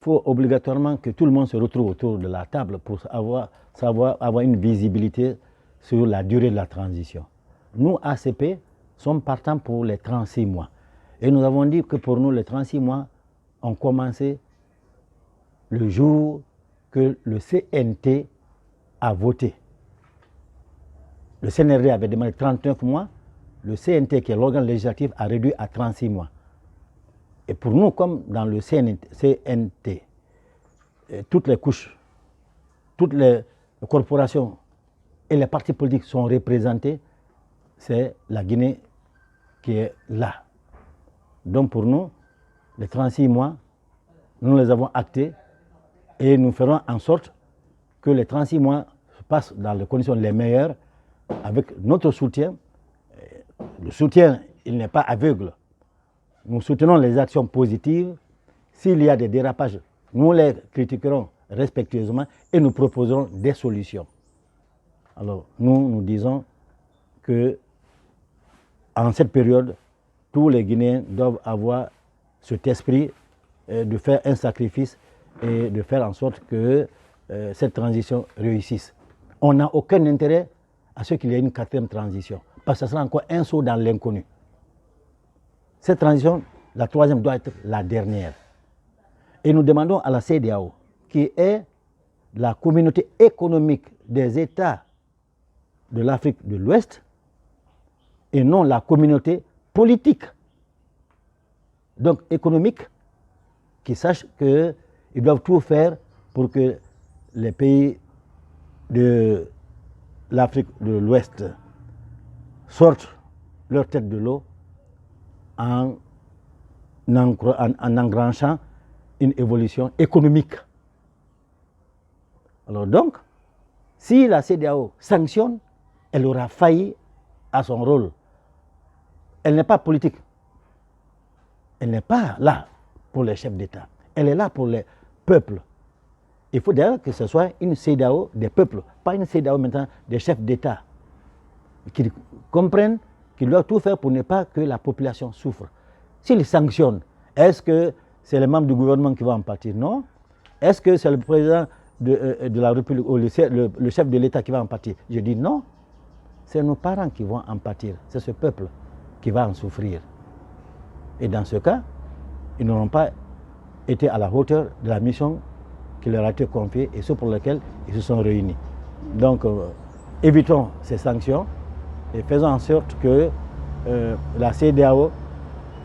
faut obligatoirement que tout le monde se retrouve autour de la table pour avoir une visibilité sur la durée de la transition. Nous, ACP, sommes partants pour les 36 mois. Et nous avons dit que pour nous, les 36 mois ont commencé le jour que le CNT a voté. Le CNRD avait demandé 39 mois, le CNT, qui est l'organe législatif, a réduit à 36 mois. Et pour nous, comme dans le CNT, toutes les couches, toutes les corporations et les partis politiques sont représentés, c'est la Guinée qui est là. Donc pour nous, les 36 mois, nous les avons actés et nous ferons en sorte que les 36 mois se passent dans les conditions les meilleures avec notre soutien. Le soutien, il n'est pas aveugle. Nous soutenons les actions positives. S'il y a des dérapages, nous les critiquerons respectueusement et nous proposerons des solutions. Alors, nous disons que en cette période, tous les Guinéens doivent avoir cet esprit de faire un sacrifice et de faire en sorte que cette transition réussisse. On n'a aucun intérêt à ce qu'il y ait une quatrième transition, parce que ce sera encore un saut dans l'inconnu. Cette transition, la troisième, doit être la dernière. Et nous demandons à la CEDEAO, qui est la communauté économique des États de l'Afrique de l'Ouest, et non la communauté politique, donc économique, qui sache qu'ils doivent tout faire pour que les pays de l'Afrique de l'Ouest sortent leur tête de l'eau en engranchant une évolution économique. Alors donc, si la CEDEAO sanctionne, elle aura failli à son rôle. Elle n'est pas politique. Elle n'est pas là pour les chefs d'État. Elle est là pour les peuples. Il faut d'ailleurs que ce soit une CEDEAO des peuples, pas une CEDEAO maintenant des chefs d'État, qui comprennent qu'ils doivent tout faire pour ne pas que la population souffre. S'ils sanctionnent, est-ce que c'est les membres du gouvernement qui vont en pâtir? Non. Est-ce que c'est le président de la République ou le chef de l'État qui va en pâtir? Je dis non. C'est nos parents qui vont en pâtir. C'est ce peuple qui va en souffrir. Et dans ce cas, ils n'auront pas été à la hauteur de la mission qui leur a été confiée et ceux pour lesquels ils se sont réunis. Donc, évitons ces sanctions et faisons en sorte que la CEDEAO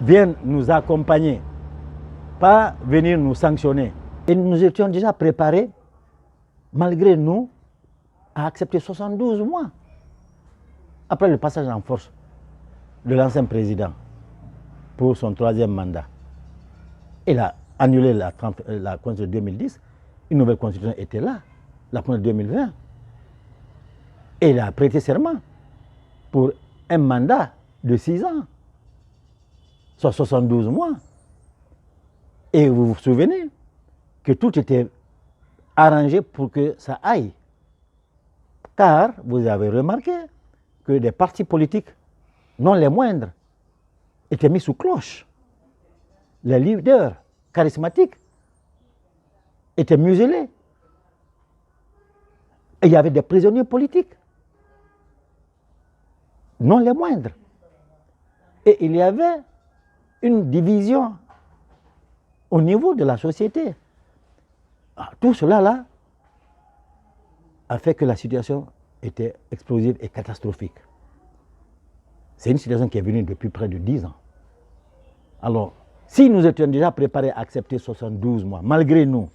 vienne nous accompagner, pas venir nous sanctionner. Et nous étions déjà préparés, malgré nous, à accepter 72 mois après le passage en force de l'ancien président pour son troisième mandat. Il a annulé la Constitution de 2010, une nouvelle Constitution était là, la Constitution de 2020. Et il a prêté serment pour un mandat de 6 ans, soit 72 mois. Et vous vous souvenez que tout était arrangé pour que ça aille. Car vous avez remarqué que des partis politiques, non les moindres, étaient mis sous cloche. Les leaders charismatiques étaient muselés. Et il y avait des prisonniers politiques, non les moindres. Et il y avait une division au niveau de la société. Tout cela là a fait que la situation était explosive et catastrophique. C'est une situation qui est venue depuis près de 10 ans. Alors, si nous étions déjà préparés à accepter 72 mois, malgré nous,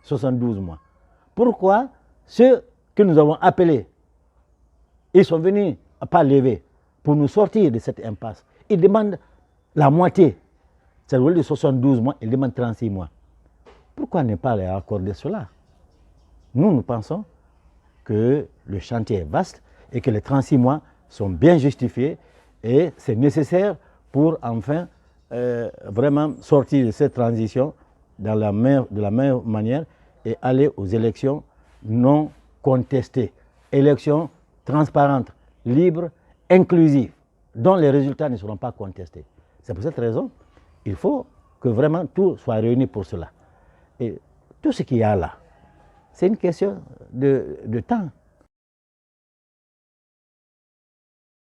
72 mois, pourquoi ceux que nous avons appelés, ils sont venus à pas lever pour nous sortir de cette impasse? Ils demandent la moitié. C'est au lieu de 72 mois, ils demandent 36 mois. Pourquoi ne pas leur accorder cela? Nous pensons que le chantier est vaste et que les 36 mois sont bien justifiés et c'est nécessaire pour enfin vraiment sortir de cette transition de la meilleure manière et aller aux élections non contestées. Élections transparentes, libres, inclusives, dont les résultats ne seront pas contestés. C'est pour cette raison qu'il faut que vraiment tout soit réuni pour cela. Et tout ce qu'il y a là, c'est une question de temps.